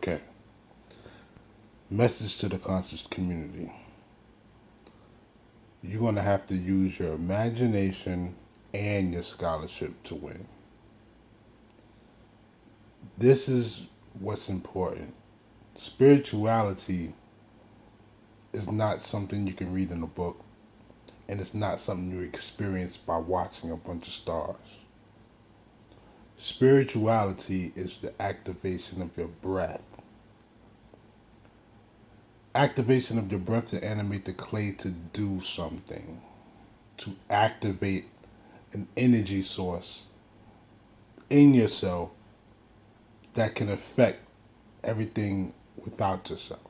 Okay. Message to the conscious community. You're going to have to use your imagination and your scholarship to win. This is what's important. Spirituality is not something you can read in a book, and it's not something you experience by watching a bunch of stars. Spirituality is the activation of your breath. Activation of your breath to animate the clay to do something, to activate an energy source in yourself that can affect everything without yourself.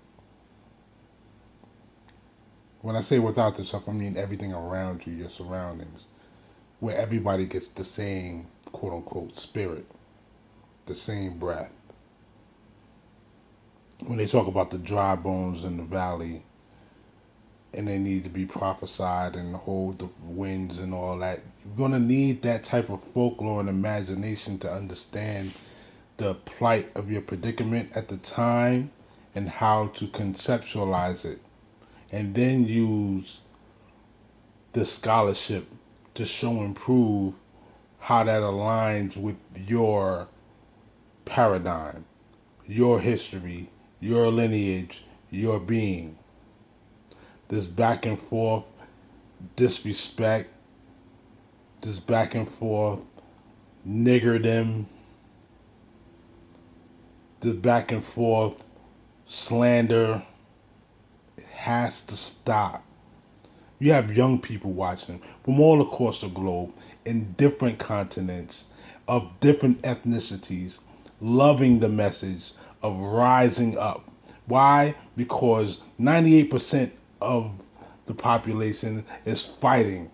When I say without yourself, I mean everything around you, your surroundings, where everybody gets the same quote unquote spirit, the same breath. When they talk about the dry bones in the valley and they need to be prophesied and hold the winds and all that, you're going to need that type of folklore and imagination to understand the plight of your predicament at the time and how to conceptualize it, and then use the scholarship to show and prove how that aligns with your paradigm, your history, your lineage, your being. This back and forth disrespect, this back and forth niggerdom, this back and forth slander, it has to stop. You have young people watching from all across the globe in different continents of different ethnicities loving the message of rising up. Why? Because 98% of the population is fighting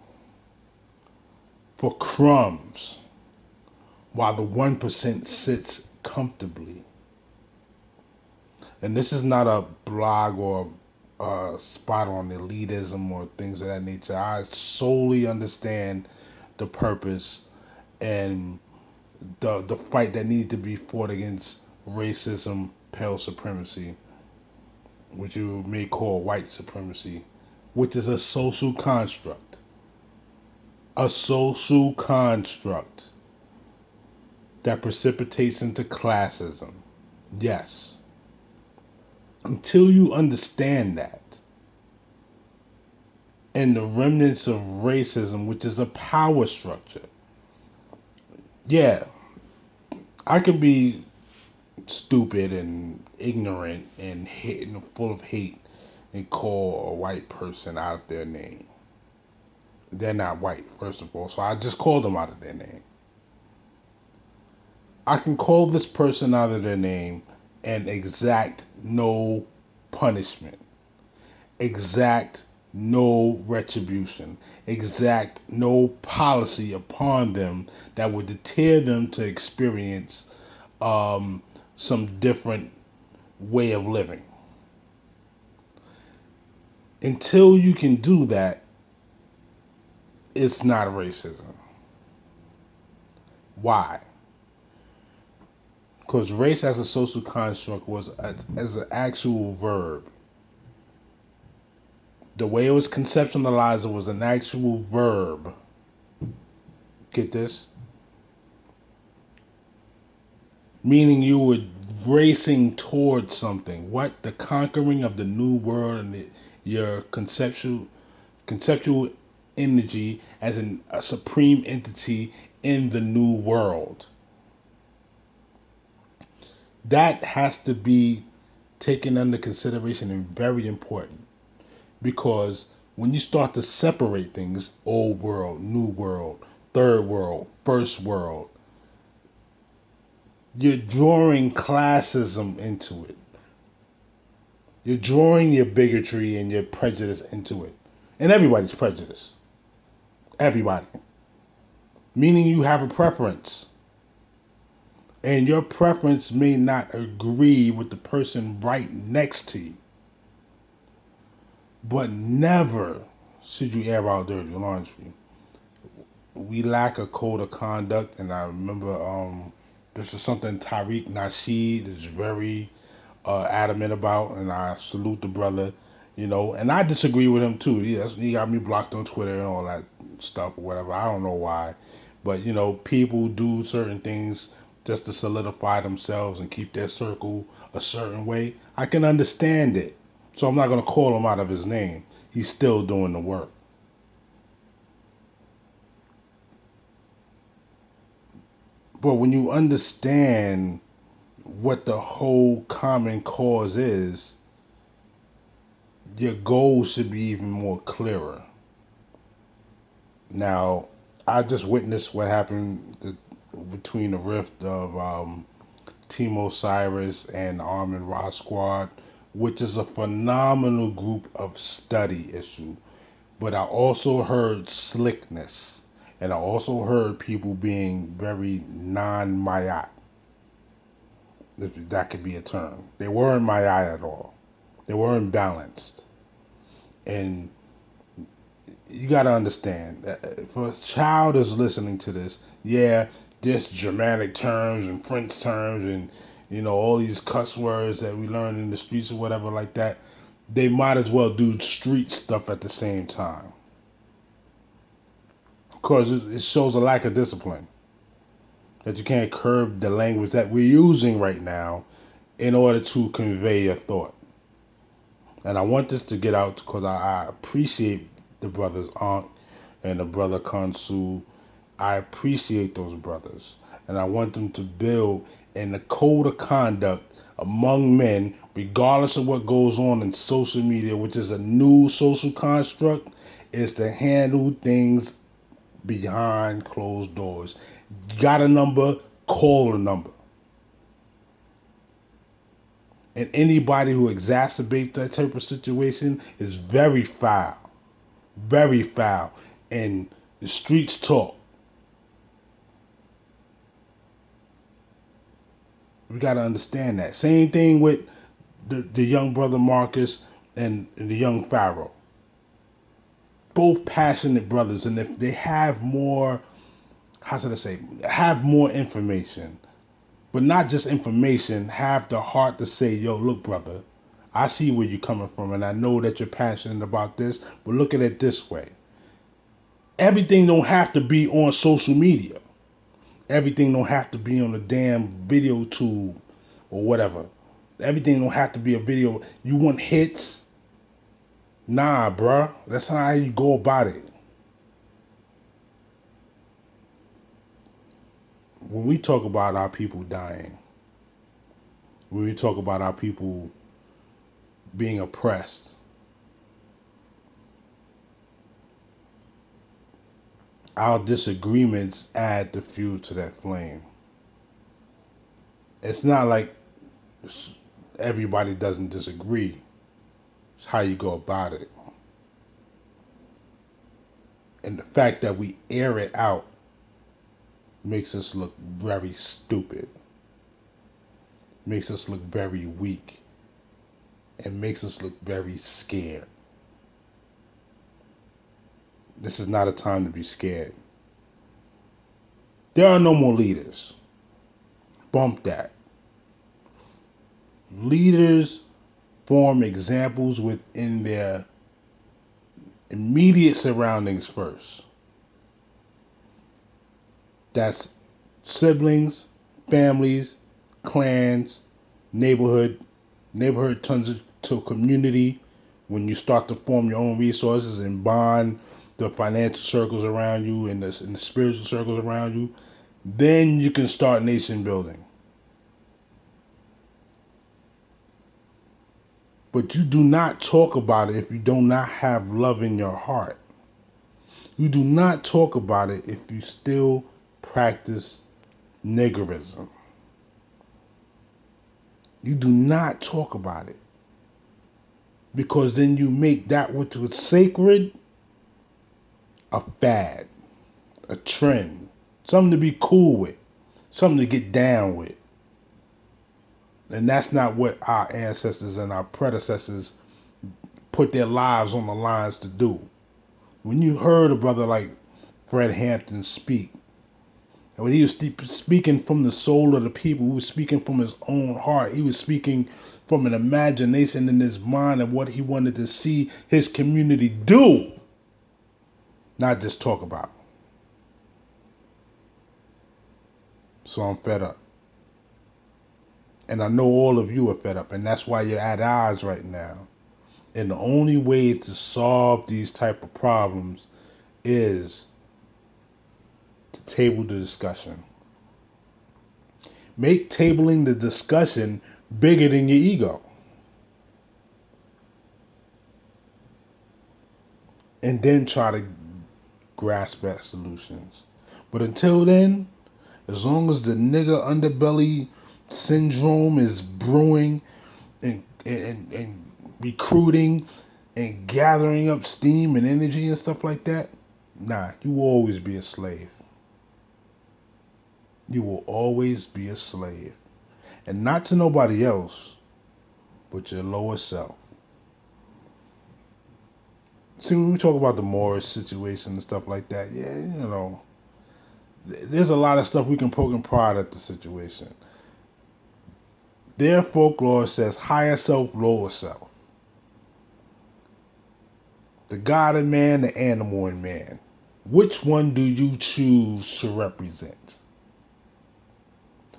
for crumbs while the 1% sits comfortably. And this is not a blog or spot on elitism or things of that nature. I solely understand the purpose and the fight that needs to be fought against racism, pale supremacy, which you may call white supremacy, which is a social construct. A social construct that precipitates into classism. Yes. Until you understand that, and the remnants of racism, which is a power structure. Yeah, I could be stupid and ignorant and full of hate and call a white person out of their name. They're not white, first of all, so I just called them out of their name. I can call this person out of their name and exact no punishment, exact no retribution, exact no policy upon them that would deter them to experience some different way of living. Until you can do that, it's not racism. Why? Because race as a social construct was as an actual verb. The way it was conceptualized, it was an actual verb. Get this? Meaning you were racing towards something. What? The conquering of the new world and your conceptual energy as a supreme entity in the new world. That has to be taken under consideration and very important, because when you start to separate things, old world, new world, third world, first world, you're drawing classism into it. You're drawing your bigotry and your prejudice into it. And everybody's prejudice. Everybody. Meaning you have a preference. And your preference may not agree with the person right next to you. But never should you air out dirty laundry. We lack a code of conduct, and I remember this is something Tariq Nasheed is very adamant about, and I salute the brother. You know, and I disagree with him too. He got me blocked on Twitter and all that stuff or whatever. I don't know why, but you know, people do certain things just to solidify themselves and keep their circle a certain way. I can understand it, so I'm not gonna call him out of his name. He's still doing the work. But when you understand what the whole common cause is, your goals should be even more clearer. Now, I just witnessed what happened between the rift of Team Osiris and the Armin Ra Squad, which is a phenomenal group of study issue. But I also heard slickness, and I also heard people being very non-Mayat, if that could be a term. They weren't Mayat at all. They weren't balanced. And you got to understand that if a child is listening to this, yeah, this Germanic terms and French terms and you know all these cuss words that we learn in the streets or whatever like that, they might as well do street stuff at the same time because it shows a lack of discipline that you can't curb the language that we're using right now in order to convey a thought. And I want this to get out because I appreciate the brother's aunt and the brother Kansu. I appreciate those brothers. And I want them to build in the code of conduct among men, regardless of what goes on in social media, which is a new social construct, is to handle things behind closed doors. You got a number, call a number. And anybody who exacerbates that type of situation is very foul. Very foul. And the streets talk. We got to understand that. Same thing with the young brother Marcus and the young Pharaoh. Both passionate brothers. And if they have more, how should I say, have more information, but not just information, have the heart to say, yo, look, brother, I see where you're coming from, and I know that you're passionate about this, but look at it this way. Everything don't have to be on social media. Everything don't have to be on a damn video tube or whatever. Everything don't have to be a video. You want hits? Nah, bruh. That's not how you go about it. When we talk about our people dying, when we talk about our people being oppressed, our disagreements add the fuel to that flame. It's not like everybody doesn't disagree. It's how you go about it. And the fact that we air it out makes us look very stupid, makes us look very weak, and makes us look very scared. This is not a time to be scared. There are no more leaders. Bump that. Leaders form examples within their immediate surroundings first. That's siblings, families, clans, neighborhood turns into community when you start to form your own resources and bond the financial circles around you and the spiritual circles around you. Then you can start nation building. But you do not talk about it if you do not have love in your heart. You do not talk about it if you still practice niggerism. You do not talk about it. Because then you make that which was sacred a fad, a trend, something to be cool with, something to get down with. And that's not what our ancestors and our predecessors put their lives on the lines to do. When you heard a brother like Fred Hampton speak, And when he was speaking from the soul of the people, he was speaking from his own heart. He was speaking from an imagination in his mind of what he wanted to see his community do, not just talk about. So I'm fed up. And I know all of you are fed up, and that's why you're at odds right now. And the only way to solve these type of problems is to table the discussion. Make tabling the discussion bigger than your ego. And then try to grasp at solutions. But until then, as long as the nigga underbelly syndrome is brewing and recruiting and gathering up steam and energy and stuff like that, nah, you will always be a slave. You will always be a slave. And not to nobody else, but your lower self. See, when we talk about the Morris situation and stuff like that, yeah, you know, there's a lot of stuff we can poke and prod at the situation. Their folklore says higher self, lower self. The God in man, the animal in man. Which one do you choose to represent?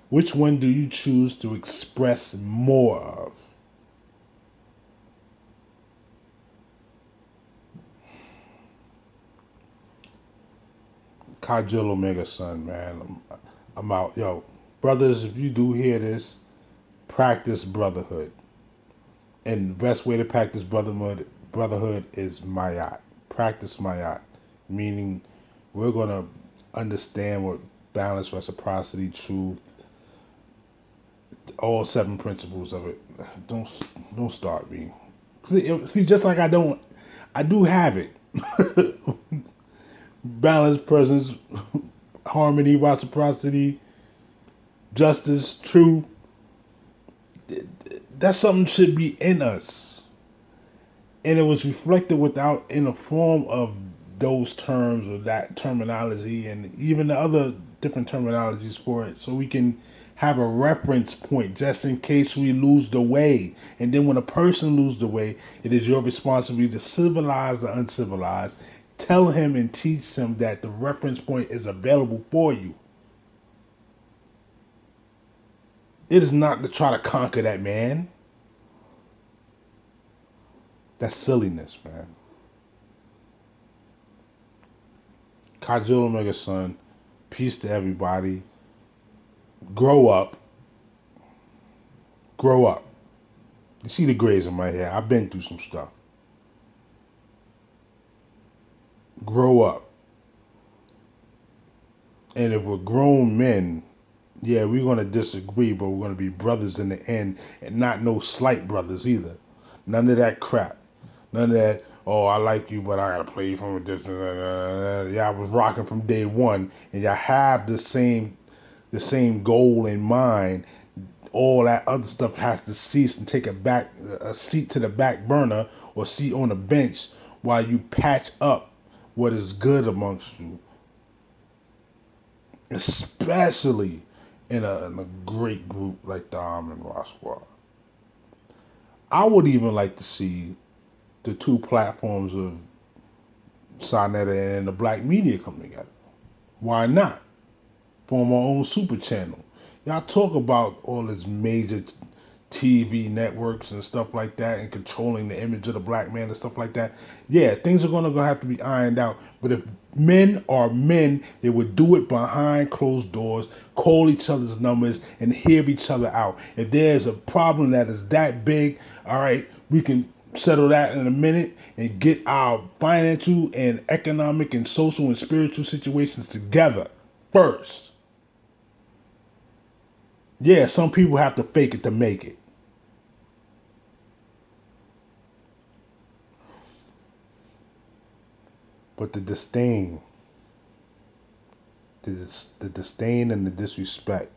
Which one do you choose to express more of? Kajil Omega son, man. I'm out. Yo, brothers, if you do hear this, practice brotherhood. And the best way to practice brotherhood is Mayat. Practice Mayat. Meaning we're going to understand what balance, reciprocity, truth, all 7 principles of it. Don't start me. See, just like I do have it. Balance, presence, harmony, reciprocity, justice, truth. That's something should be in us. And it was reflected without in the form of those terms or that terminology and even the other different terminologies for it, so we can have a reference point just in case we lose the way. And then when a person loses the way, it is your responsibility to civilize the uncivilized. Tell him and teach him that the reference point is available for you. It is not to try to conquer that man. That's silliness, man. Kajil Omega son, peace to everybody. Grow up. Grow up. You see the grays in my hair. I've been through some stuff. Grow up. And if we're grown men, yeah, we're going to disagree, but we're going to be brothers in the end, and not no slight brothers either. None of that crap. None of that, oh, I like you, but I got to play you from a distance. Y'all was rocking from day one, and y'all have the same goal in mind. All that other stuff has to cease and take a seat to the back burner or seat on the bench while you patch up what is good amongst you. Especially in a great group like the Almond Rock Squad. I would even like to see the two platforms of Sonetta and the black media come together. Why not? Form our own super channel. Y'all talk about all this major TV networks and stuff like that and controlling the image of the black man and stuff like that. Yeah, things are going to have to be ironed out. But if men are men, they would do it behind closed doors, call each other's numbers, and hear each other out. If there's a problem that is that big, all right, we can settle that in a minute and get our financial and economic and social and spiritual situations together first. Yeah, some people have to fake it to make it. But the disdain, the disdain and the disrespect,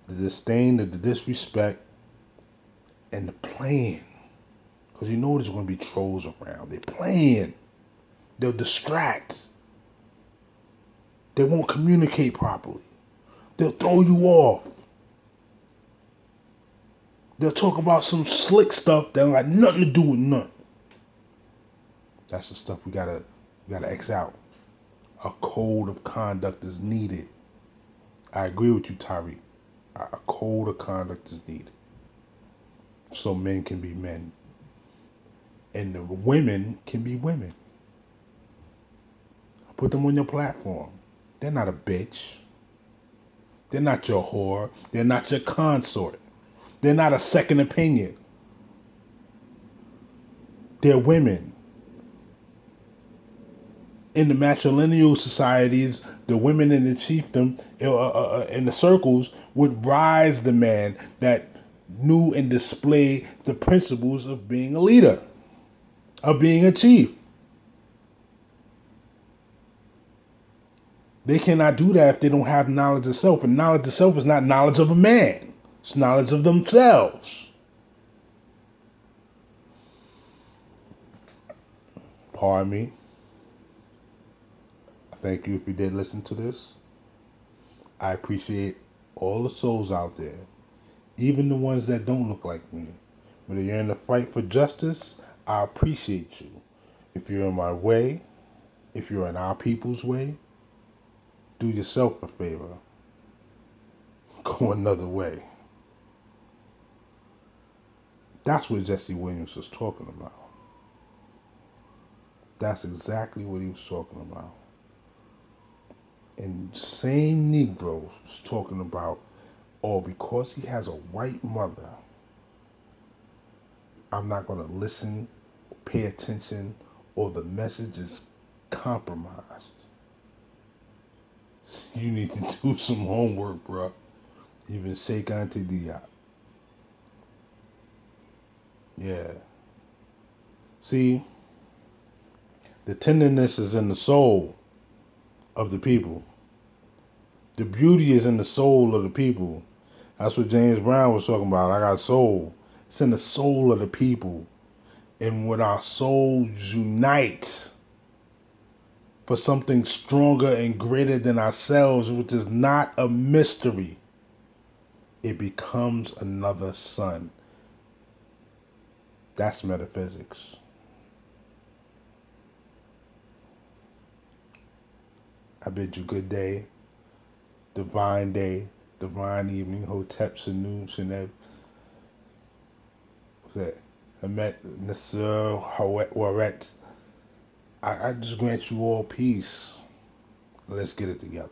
the disdain, the disrespect, and the playing. Because you know there's going to be trolls around. They're playing. They'll distract. They won't communicate properly. They'll throw you off. They'll talk about some slick stuff that got nothing to do with nothing. That's the stuff we gotta X out. A code of conduct is needed. I agree with you, Tyreek. A code of conduct is needed. So men can be men. And the women can be women. Put them on your platform. They're not a bitch. They're not your whore. They're not your consort. They're not a second opinion. They're women. In the matrilineal societies, the women in the chiefdom, in the circles, would rise the man that knew and displayed the principles of being a leader, of being a chief. They cannot do that if they don't have knowledge of self. And knowledge of self is not knowledge of a man. It's knowledge of themselves. Pardon me. Thank you if you did listen to this. I appreciate all the souls out there, even the ones that don't look like me. But if you're in the fight for justice, I appreciate you. If you're in my way, if you're in our people's way, do yourself a favor. Go another way. That's what Jesse Williams was talking about. That's exactly what he was talking about. And same Negroes was talking about, oh, because he has a white mother, I'm not going to listen, pay attention, or the message is compromised. You need to do some homework, bro. Even Sheikh Auntie Diop. Yeah. See, the tenderness is in the soul of the people. The beauty is in the soul of the people. That's what James Brown was talking about. I got soul. It's in the soul of the people. And when our souls unite for something stronger and greater than ourselves, which is not a mystery, it becomes another sun. That's metaphysics. I bid you good day, divine evening, Hotep Sanu Sheneb. What's that? Hamet Nasir Hawet Waret. I just grant you all peace. Let's get it together.